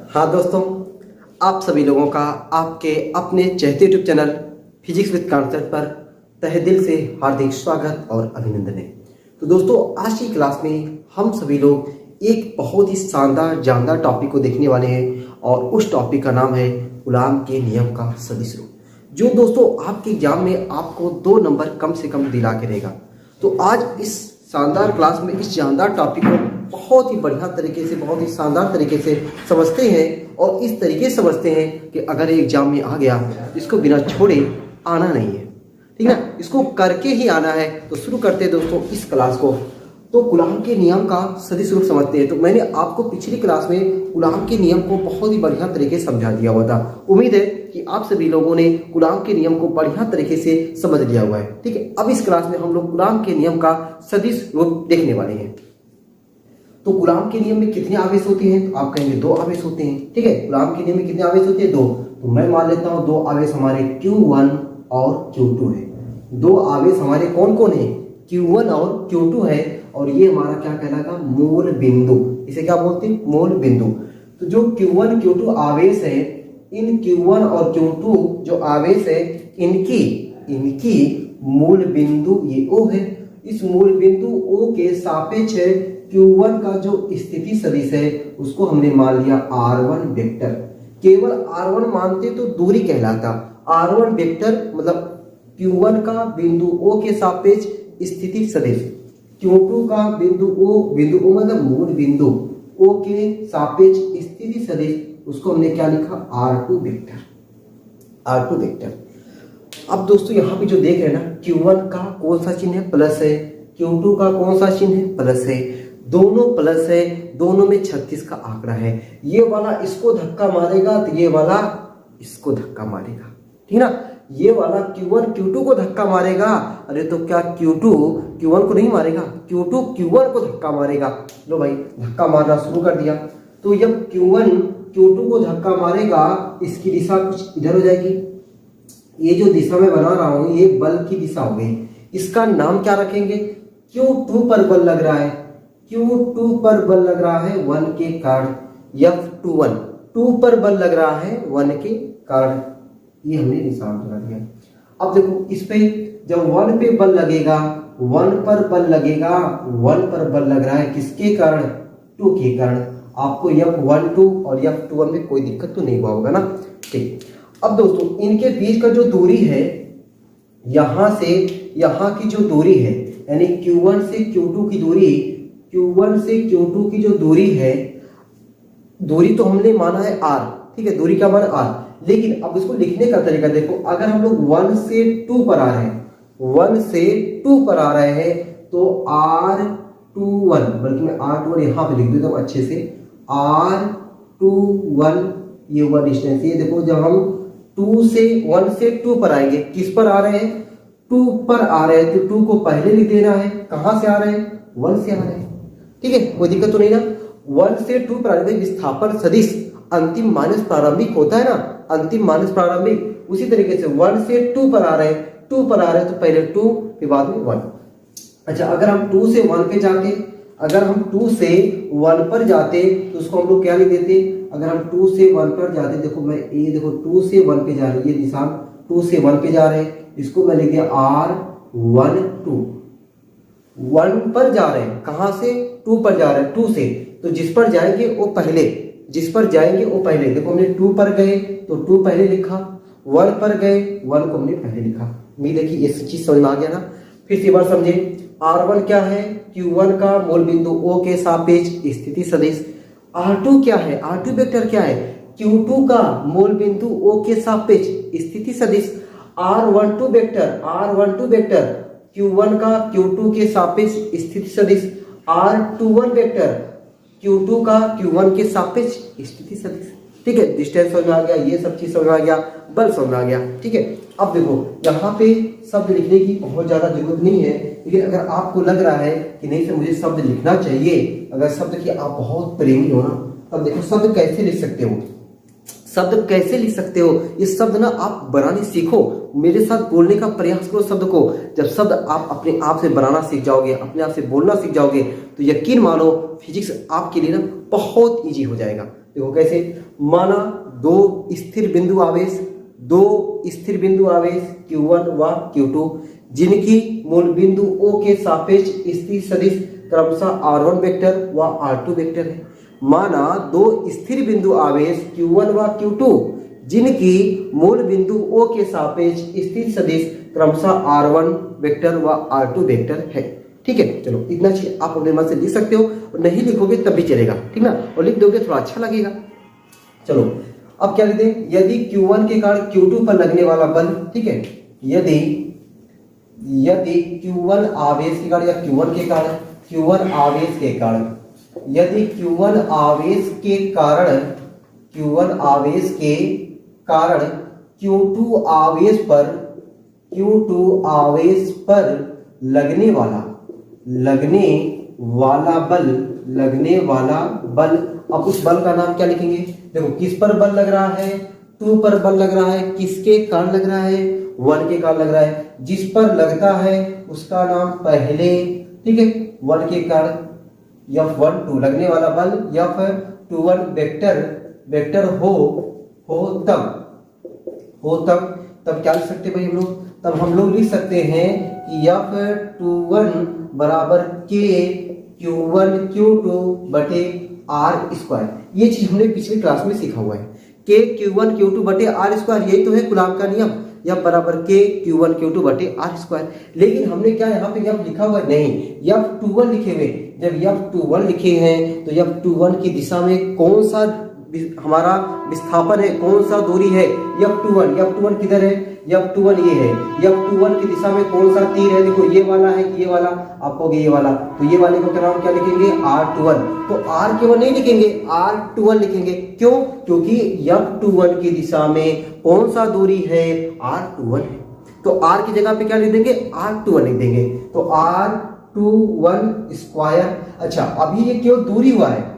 हाँ दोस्तों, आप सभी लोगों का आपके अपने चहते YouTube channel physics with concept पर तहे दिल से हार्दिक स्वागत और अभिनंदन है। तो दोस्तों, आज की क्लास में हम सभी लोग एक बहुत ही शानदार जानदार टॉपिक को देखने वाले हैं और उस टॉपिक का नाम है कूलॉम के नियम का सदिश रूप, जो दोस्तों आपके एग्जाम में आपको 2 नंबर कम से कम दिला के रहेगा। तो आज इस शानदार क्लास में इस जानदार टॉपिक को बहुत ही बढ़िया तरीके से, बहुत ही शानदार तरीके से समझते हैं और इस तरीके से समझते हैं कि अगर एग्जाम में आ गया तो इसको बिना छोड़े आना नहीं है, ठीक है, इसको करके ही आना है। तो शुरू करते हैं दोस्तों इस क्लास को। तो कूलॉम के नियम का सदिश रूप समझते हैं। तो मैंने आपको पिछली क्लास में कूलॉम के नियम को बहुत ही बढ़िया तरीके से समझा दिया हुआ था। उम्मीद है कि आप सभी लोगों ने कूलॉम के नियम को बढ़िया तरीके से समझ लिया हुआ है, ठीक है। अब इस क्लास में हम लोग कूलॉम के नियम का सदिश रूप देखने वाले हैं। तो कूलॉम के नियम में कितने आवेश होते हैं? तो आप कहेंगे 2 आवेश होते हैं, ठीक है। कूलॉम के नियम में कितने आवेश होते हैं? 2। तो मैं मान लेता हूं 2 आवेश हमारे Q1 और Q2 है। 2 आवेश हमारे कौन कौन है? Q1 और Q2 है। और ये हमारा क्या कहलाता? मूल बिंदु। इसे क्या बोलते हैं? मूल बिंदु। तो जो Q1 Q2 आवेश है, इन Q1 और Q2 जो आवेश है, इनकी मूल बिंदु ये O है। इस मूल बिंदु O के सापेक्ष है Q1 का जो स्थिति सदिश है उसको हमने मान लिया R1 वेक्टर। केवल R1 मानते तो दूरी कहलाता। R1 वेक्टर मतलब Q1 का बिंदु O के सापेक्ष स्थिति सदिश, Q2 का बिंदु O मतलब मूल बिंदु O के सापेक्ष स्थिति सदिश, उसको हमने क्या लिखा? R2 vector. अब दोस्तों यहाँ पे जो देख रहे हैं ना, Q1 का कौन सा चिन्ह है? प्लस है। Q2 का कौन सा चिन्ह है? प्लस है। दोनों प्लस है, दोनों में 36 का आंकड़ा है। ये वाला इसको धक्का मारेगा तो ये वाला इसको धक्का मारेगा, ठीक ना। ये वाला Q1 Q2 को धक्का मारेगा। अरे तो क्या Q2 Q1 को नहीं मारेगा? Q2 Q1 को धक्का मारेगा। लो भाई, धक्का मारना शुरू कर दिया। तो जब Q1 Q2 को धक्का मारेगा, इसकी दिशा कुछ इधर हो जाएगी। ये जो दिशा मैं बना रहा हूं ये बल की दिशा हो गई। इसका नाम क्या रखेंगे? Q2 पर बल लग रहा है, Q2 पर बल लग रहा है 1 के कारण। F21 2 पर बल लग रहा है 1 के कारण। ये हमने निशान बना दिया। अब देखो इस पे जब 1 पे बल लगेगा, 1 पर बल लगेगा, 1 पर बल लग रहा है किसके कारण? 2 के कारण। आपको F12 और F21 में कोई दिक्कत तो नहीं हुआ होगा ना, ठीक। अब दोस्तों इनके बीच का जो दूरी है, यहां से यहां की जो दूरी है, यानी Q1 से Q2 की दूरी, Q1 से Q2 की जो दूरी है, दूरी तो हमने माना है R, ठीक है, दूरी का माना R। लेकिन अब इसको लिखने का तरीका देखो। अगर हम लोग 1 से 2 पर आ रहे हैं, 1 से 2 पर आ रहे हैं तो R21, बल्कि मैं R21 यहां पे लिख देता हूं अच्छे से, R21 ये 1 डिस्टेंस। ये देखो जब हम 1 से 2 पर आएंगे, किस पर आ रहे हैं? 2 पर आ रहे हैं, तो 2 को पहले लिख देना है। कहां से आ रहे हैं? 1 से आ रहे हैं, ठीक है, कोई दिक्कत तो नहीं ना। 1 से 2 पर आ रहे हैं। विस्थापन सदिश अंतिम माइनस प्रारंभिक होता है ना, अंतिम माइनस प्रारंभिक। उसी तरीके से 1 से 2 पर आ रहे हैं, 2 पर आ रहे हैं तो पहले 2 फिर बाद में 1। अच्छा, अगर हम 2 से 1 पे जाते, अगर हम 2 से 1 पर जाते तो उसको हम लोग क्या लिख देते? अगर हम 2 से 1 पर जाते, देखो मैं ये देखो 2 से 1 पे जा रही है, ये निशान 2 से 1 पे जा रहे हैं, इसको मैं लिख दिया R12। 1 पर जा रहे हैं, कहां से? 2 पर जा रहे हैं, 2 से। तो जिस पर जाएंगे वो पहले, जिस पर जाएंगे वो पहले। देखो हमने 2 पर गए तो 2 पहले लिखा, 1 पर गए 1 को हमने पहले लिखा। उम्मीद है कि ये चीज समझ में आ गया ना। फिर से बार समझे। R1 क्या है? Q1 का मूल बिंदु O के सापेक्ष स्थिति सदिश। R2 क्या है? R2 वेक्टर क्या है? Q2 का मूल बिंदु O के सापेक्ष स्थिति सदिश। R12 वेक्टर Q1 का Q2 के सापेक्ष स्थिति सदिश। R21 वेक्टर Q2 का Q1 के सापेक्ष स्थिति सदिश, ठीक है। डिस्टेंस समझ में आ गया, ये सब चीज समझ में आ गया, बल समझ में आ गया, ठीक है। अब देखो यहाँ पे शब्द लिखने की बहुत ज्यादा जरूरत नहीं है, लेकिन अगर आपको लग रहा है कि नहीं सर मुझे शब्द लिखना चाहिए, अगर शब्द की आप बहुत प्रेमी हो ना, तब देखो शब्द कैसे लिख सकते हो। शब्द कैसे लिख सकते हो? ये शब्द ना आप बनाने सीखो, मेरे साथ बोलने का प्रयास करो शब्द को। जब शब्द आप अपने आप से बनाना सीख जाओगे, अपने आप से बोलना सीख जाओगे, तो यकीन मानो फिजिक्स आपके लिए ना बहुत इजी हो जाएगा। देखो कैसे, माना दो स्थिर बिंदु आवेश Q1 व Q2 जिनकी मूल बिंदु O के सापेक्ष स्थिर सदिश क्रमशः R1 वेक्टर व R2 वेक्टर है। माना दो स्थिर बिंदु आवेश Q1 व Q2 जिनकी मूल बिंदु O के सापेक्ष स्थिर सदिश क्रमशः R1 वेक्टर व R2 वेक्टर है। ठीक है, चलो इतना चीज आप अपने मन से लिख सकते हो, और नहीं लिखोगे तब भी चलेगा, ठीक ना, और लिख दोगे थोड़ा अच्छा लगेगा। चलो अब क्या लिखते हैं, यदि Q1 के कारण Q2 पर लगने वाला बल, ठीक है, यदि Q1 आवेश के कारण या Q1 के कारण यदि Q1 आवेश के कारण Q2 आवेश पर लगने वाला बल, अब उस बल का नाम क्या लिखेंगे, देखो किस पर बल लग रहा है, 2 पर बल लग रहा है, किसके कारण लग रहा है, 1 के कारण लग रहा है, जिस पर लगता है उसका नाम पहले, ठीक है, 1 के कारण F12 लगने वाला बल, F21 वेक्टर हो तब क्या लिख सकते हैं भाई हम लोग, तब हम लोग लिख सकते हैं कि F21 बराबर K Q1 Q2 बटे R²। ये चीज हमने पिछली क्लास में सीखा हुआ है, K Q1 Q2 बटे R², यही तो है कूलॉम का नियम, F बराबर K Q1 Q2 बटे R²। लेकिन हमने क्या यहाँ पे F लिखा हुआ नहीं, F21 लिखे हुए। जब F21 लिखे हैं तो F21 की दिशा में कौन सा हमारा विस्थापन है, कौन सा दूरी है, F21 किधर है, F21 ये है, F21 की दिशा में कौन सा तीर है, देखो ये वाला है कि ये वाला, आप कहोगे ये वाला, तो ये वाले को क्या नाम क्या लिखेंगे, R21। तो R केवल नहीं लिखेंगे, R21 लिखेंगे, क्यों, क्योंकि F21 की दिशा में कौन सा दूरी है, R21 है, तो R की जगह पे क्या लिख देंगे, R21 लिख देंगे, तो R21²। अच्छा, अभी ये केवल दूरी हुआ है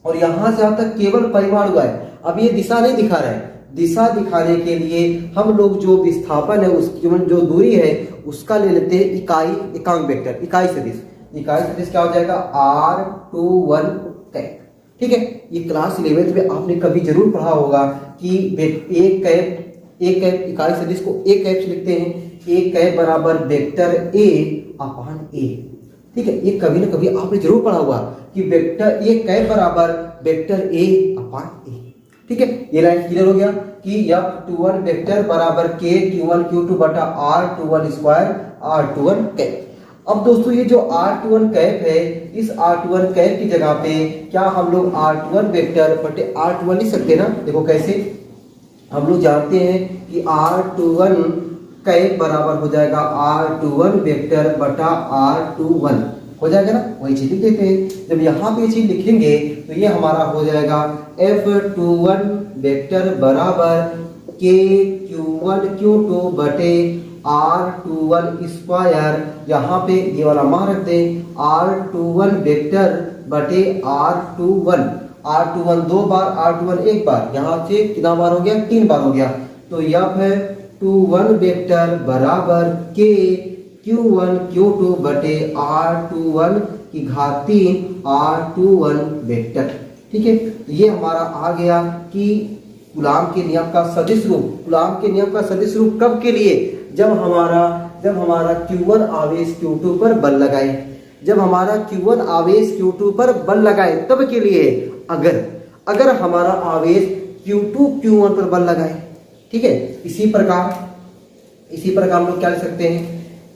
और यहां से यहां तक केवल परिमाण हुआ है, अब ये दिशा नहीं दिखा रहा है। दिशा दिखाने के लिए हम लोग जो विस्थापन है, उसकी जो दूरी है उसका ले लेते हैं एकांक वेक्टर, इकाई सदिश क्या हो जाएगा, R21 कैप। ठीक है, ये क्लास 11th में आपने कभी जरूर पढ़ा होगा कि एक कैप इकाई सदिश को एक कैप से लिखते हैं, एक कैप बराबर वेक्टर A अपान A। ठीक है, ये कभी ना कभी आपने जरूर पढ़ा होगा कि वेक्टर एक कैप बराबर वेक्टर A अपान A। ठीक है, ये लाइन क्लियर हो गया कि F21 वेक्टर बराबर K Q1 Q2 बटा R21² R21 कैप। अब दोस्तों ये जो R21 कैप है, इस R21 कैप की जगह पे क्या हम लोग R21 वेक्टर बटे R21 लिख सकते हैं ना। देखो कैसे, हम लोग जानते हैं कि R21 कैप बराबर हो जाएगा R21 वेक्टर बटा R21, हो जाएगा ना, वही चीज लिख देते हैं। जब यहाँ पे चीज लिखेंगे तो ये हमारा हो जाएगा F21 वेक्टर बराबर K Q1 Q2 बटे R21²। यहाँ पे ये वाला मान रख दें, R21 वेक्टर बटे R21 दो बार, R21 एक बार, यहाँ से कितना बार हो गया, 3 बार हो गया। तो F21 वेक्टर बराबर K Q1 Q2 बटे R21 की घात 3 R21 वेक्टर। ठीक है, तो ये हमारा आ गया कि कूलॉम के नियम का सदिश रूप। कूलॉम के नियम का सदिश रूप कब के लिए, जब हमारा Q1 आवेश Q2 पर बल लगाए, जब हमारा Q1 आवेश Q2 पर बल लगाए तब के लिए, अगर हमारा आवेश Q2 Q1 पर बल लगाए। ठीक है, इसी प्रकार हम लोग क्या लिख सकते हैं,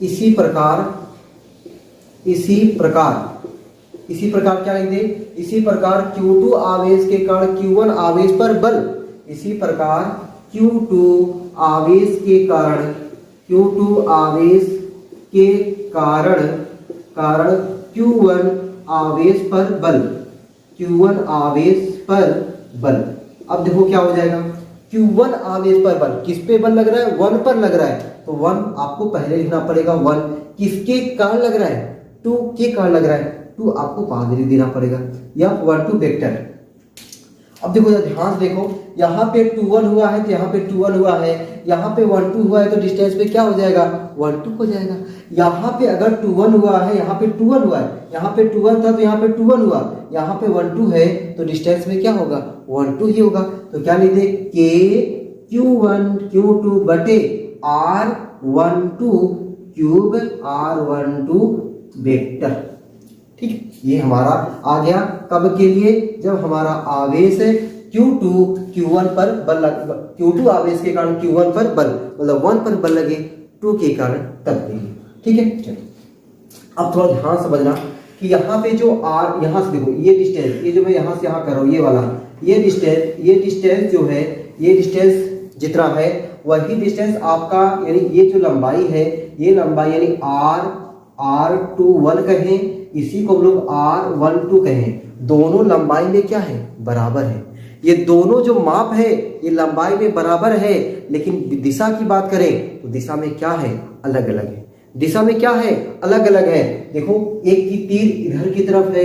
इसी प्रकार क्या लिख दें, इसी प्रकार Q2 आवेश के कारण Q1 आवेश पर बल, इसी प्रकार Q2 आवेश के कारण Q1 आवेश पर बल। अब देखो क्या हो जाएगा, Q1 आवेश पर बल, किस पे बल लग रहा है, 1 पर लग रहा है, तो 1 आपको पहले लिखना पड़ेगा। 1 किसके कारण लग रहा है, 2 के कारण लग रहा है, 2 आपको बाद में देना पड़ेगा। F12 वेक्टर, अब देखो ध्यान से देखो, यहाँ पे 2 1 हुआ है तो यहाँ पे 2 1 हुआ है, यहाँ पे 1 2 हुआ है तो डिस्टेंस पे क्या हो जाएगा 1 2 हो जाएगा। यहाँ पे अगर 2 1 हुआ है, यहाँ पे 2 1 हुआ है, यहाँ पे 2 1 था तो यहाँ पे 2 1 हुआ, यहाँ पे 1 2 है तो डिस्टेंस में क्या होगा 1 2 ही होगा। तो क्या लिखते K Q1 Q2 बटे R12 क्यूब R12 वेक्टर। ठीक, ये हमारा आ गया कब के लिए, जब हमारा आवेश Q2 Q1 पर बल Q2 आवेश के कारण Q1 पर बल मतलब 1 पर बल लगे 2 के कारण तब के लिए। ठीक है, चलो अब थोड़ा ध्यान समझना कि यहाँ पे जो R, यहाँ से देखो ये डिस्टेंस, ये जो मैं यहाँ से यहाँ कर रहा हूँ ये वाला, ये डिस्टेंस जो है, ये डिस्टेंस जितना है वही डिस्टेंस आपका, यानी ये जो लंबाई है, ये लंबाई यानी R21 कहें, इसी को हम लोग R12 कहें, दोनों लंबाई में क्या है बराबर है। ये दोनों जो माप है ये लंबाई में बराबर है, लेकिन दिशा की बात करें तो दिशा में क्या है अलग अलग है। दिशा में क्या है अलग अलग है। देखो एक की तीर इधर की तरफ है,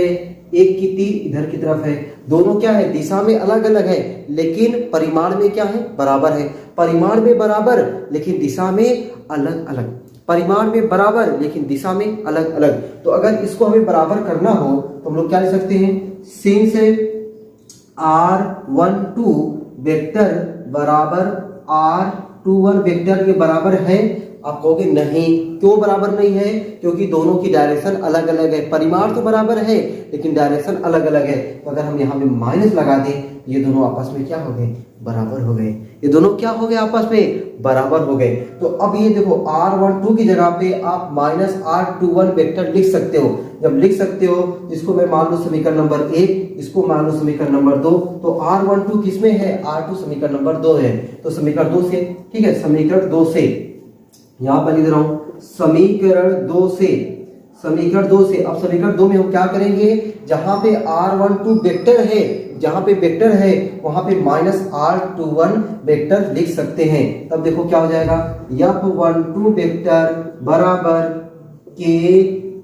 एक की तीर इधर की तरफ है, दोनों क्या है दिशा में अलग अलग है, लेकिन परिमाण में क्या है बराबर है। परिमाण में बराबर लेकिन दिशा में अलग अलग, परिमाण में बराबर लेकिन दिशा में अलग अलग। तो अगर इसको हमें बराबर करना हो तो हम लोग क्या लिख सकते हैं, सिंस R12 वेक्टर बराबर R21 वेक्टर के बराबर है। आप कहोगे नहीं, क्यों बराबर नहीं है, क्योंकि दोनों की डायरेक्शन अलग अलग है। परिमाण तो बराबर है लेकिन डायरेक्शन अलग अलग है। तो अगर हम यहाँ पे माइनस लगा दें, ये दोनों आपस में क्या हो गए बराबर हो गए, ये दोनों क्या हो गए आपस में बराबर हो गए। तो अब ये देखो R12 की जगह पे आप माइनस R21 वेक्टर लिख सकते हो। जब लिख सकते हो इसको मैं मान लो समीकरण नंबर 1, इसको मान लो समीकरण नंबर 2, तो R12 किसमें है, R2 समीकरण नंबर 2 है। तो समीकरण 2 से, ठीक है, समीकरण 2 से यहां पर लिख रहा हूं समीकरण 2 से, समीकरण 2 से। अब समीकरण 2 में हम क्या करेंगे, जहां पे R12 वेक्टर है, जहां पे वेक्टर है वहां पे माइनस R21 वेक्टर लिख सकते हैं। तब देखो क्या हो जाएगा, F12 वेक्टर बराबर K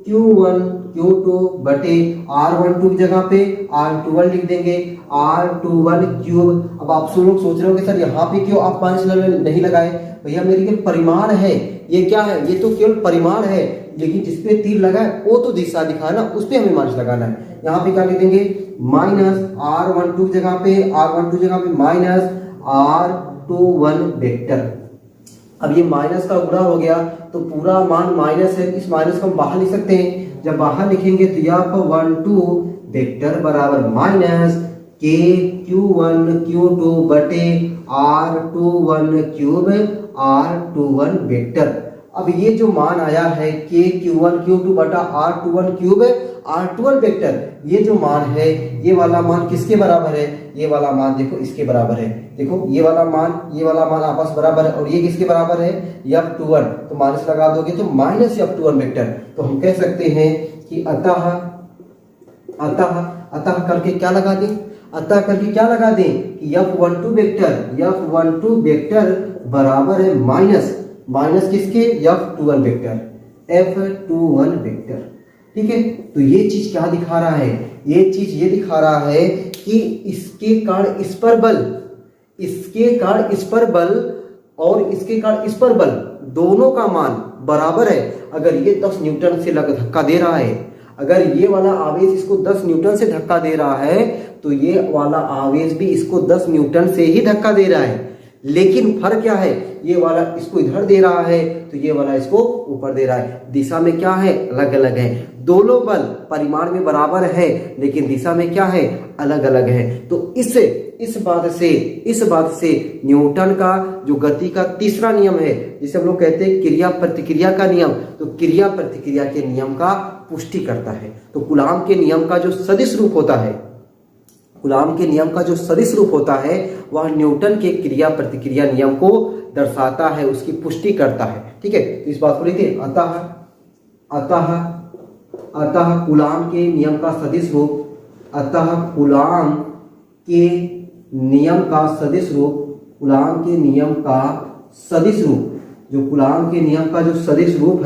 Q1 Q2 बटे R12 की जगह पे R21 लिख देंगे, R21 क्यूब। अब आप लोग सोच रहे हो कि सर यहाँ पे क्यों आप माइनस नहीं लगाए, भैया मेरी के परिमाण है, ये क्या है, ये तो केवल परिमाण है, लेकिन जिसपे तीर लगा है वो तो दिशा दिखा है ना, उस पे हमें माइनस लगाना है। यहाँ पे क्या लिख देंगे, माइनस R12 जगह पे, R12 जगह पे माइनस R21 वेक्टर। अब ये माइनस का गुणा हो गया तो पूरा मान माइनस है, इस माइनस को हम बाहर लिख सकते हैं। जब बाहर लिखेंगे तो F12 वेक्टर बराबर माइनस K Q1 Q2 बटे R21 क्यूब R21 वेक्टर। अब ये जो मान आया है K Q1 Q2 बटा R21 क्यूब R21 वेक्टर, ये जो मान है ये वाला मान किसके बराबर है, ये वाला मान देखो इसके बराबर है। देखो ये वाला मान आपस बराबर है, और ये किसके बराबर है F21, तो माइनस लगा दोगे तो माइनस F21 वेक्टर। तो हम कह सकते हैं कि अतः करके क्या लगा दें, अतः करके क्या लगा दें कि F12 वेक्टर बराबर है माइनस किसके, F21 वेक्टर। ठीक है, तो ये चीज क्या दिखा रहा है, ये चीज ये दिखा रहा है कि इसके कारण इस पर बल, इसके कारण इस पर बल और इसके कारण इस पर बल दोनों का मान बराबर है। अगर ये 10 न्यूटन से धक्का दे रहा है, अगर ये वाला आवेश इसको 10 न्यूटन से धक्का दे रहा है तो ये वाला आवेश भी इसको 10 न्यूटन से ही धक्का दे रहा है, लेकिन फर्क क्या है, ये वाला इसको इधर दे रहा है तो ये वाला इसको ऊपर दे रहा है। दिशा में क्या है अलग अलग है, दोनों बल परिमाण में बराबर है लेकिन दिशा में क्या है अलग अलग है। तो इस बात से न्यूटन का जो गति का तीसरा नियम है, जिसे हम लोग कहते हैं क्रिया प्रतिक्रिया का नियम, तो क्रिया प्रतिक्रिया के नियम का पुष्टि करता है। तो कूलाम के नियम का जो सदिश रूप होता है, कूलाम के नियम का जो सदिश रूप होता है वह न्यूटन के क्रिया प्रतिक्रिया नियम को दर्शाता है, उसकी पुष्टि करता है। ठीक है, तो इस बात को लिखते अतः कूलाम के नियम का सदिश रूप, अतः कूलाम के नियम का सदिश रूप, कूलाम के नियम का सदिश रूप, जो कूलाम के नियम का जो सदिश रूप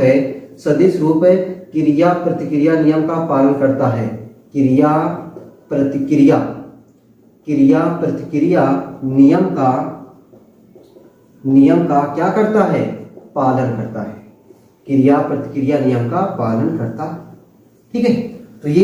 है क्रिया प्रतिक्रिया नियम का पालन करता है। क्रिया क्रिया प्रतिक्रिया नियम का क्या करता है, पालन करता है। क्रिया प्रतिक्रिया नियम का पालन करता है। ठीक है, तो ये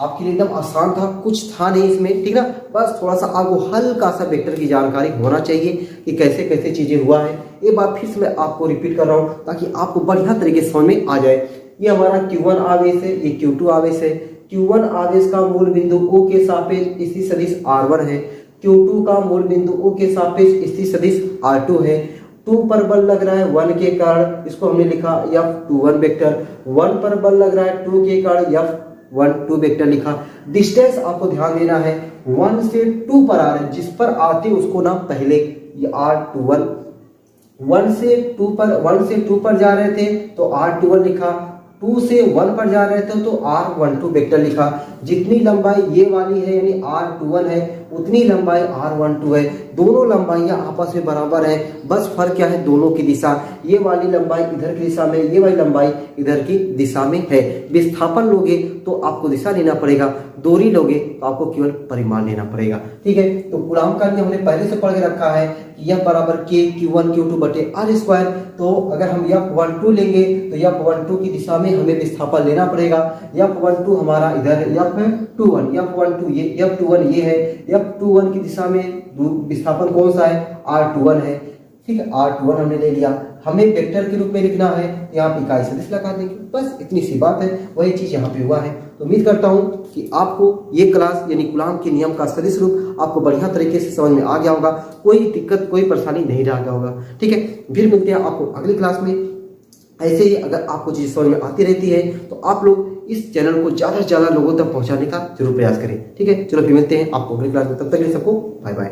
आपके लिए एकदम आसान था, कुछ था नहीं इसमें, ठीक ना। बस थोड़ा सा आपको हल्का सा वेक्टर की जानकारी होना चाहिए कि कैसे कैसे चीजें हुआ है। एक बार फिर से मैं आपको रिपीट कर रहा हूँ ताकि आपको बढ़िया तरीके से समझ में आ जाए। ये हमारा Q1 आवेश है, ये Q2 आवेश है। Q1 आवेश का मूल बिंदु O के सापेक्ष स्थिति सदिश R1 है। Q2 का मूल बिंदु O के सापेक्ष स्थिति सदिश R2 है। 2 पर बल लग रहा है 1 के कारण, इसको हमने लिखा F21 वेक्टर। 1 पर बल लग रहा है 2 के कारण F12 वेक्टर लिखा। डिस्टेंस आपको ध्यान देना है 1 से 2 पर आ रहे हैं, जिस पर आते उसको ना पहले R21, 1 से 2 पर जा रहे थे तो R21 लिखा, 2 से 1 पर जा रहे थे तो R12 वेक्टर लिखा। जितनी लंबाई ये वाली है यानी R21 है, उतनी लंबाई R12 है। दोनों लंबाइयां आपस में बराबर है, बस फर्क क्या है, दोनों की दिशा। ये वाली लंबाई इधर की दिशा में, ये वाली लंबाई इधर की दिशा में है। विस्थापन लोगे तो आपको दिशा लेना पड़ेगा, दूरी लोगे तो आपको केवल परिमाण लेना पड़ेगा। ठीक है, तो कूलॉम का नियम हमने पहले से पढ़ के रखा है कि F बराबर K Q1 Q2 बटे R स्क्वायर। तो अगर हम F12 लेंगे तो F12 की दिशा में हमें विस्थापन लेना पड़ेगा। F12 हमारा इधर है, F12 ये F21 ये है। F21 की दिशा में विस्थापन कौन सा है, R21 है। ठीक है, R21 हमने ले लिया। हमें वेक्टर के रूप में लिखना है, यहाँ पे इकाई सदिश लगा देंगे, बस इतनी सी बात है। वही चीज यहाँ पे हुआ है। तो उम्मीद करता हूँ कि आपको ये क्लास यानी कूलॉम के नियम का सदिश रूप आपको बढ़िया तरीके से समझ में आ गया होगा, कोई दिक्कत कोई परेशानी नहीं रह गया होगा। ठीक है, फिर मिलते हैं आपको अगली क्लास में। ऐसे ही अगर आपको चीजें समझ में आती रहती है तो आप लोग इस चैनल को ज्यादा से ज्यादा लोगों तक पहुंचाने का जरूर प्रयास करें। ठीक है, चलो फिर मिलते हैं आपको अगली क्लास में, तब तक के लिए सबको बाय बाय।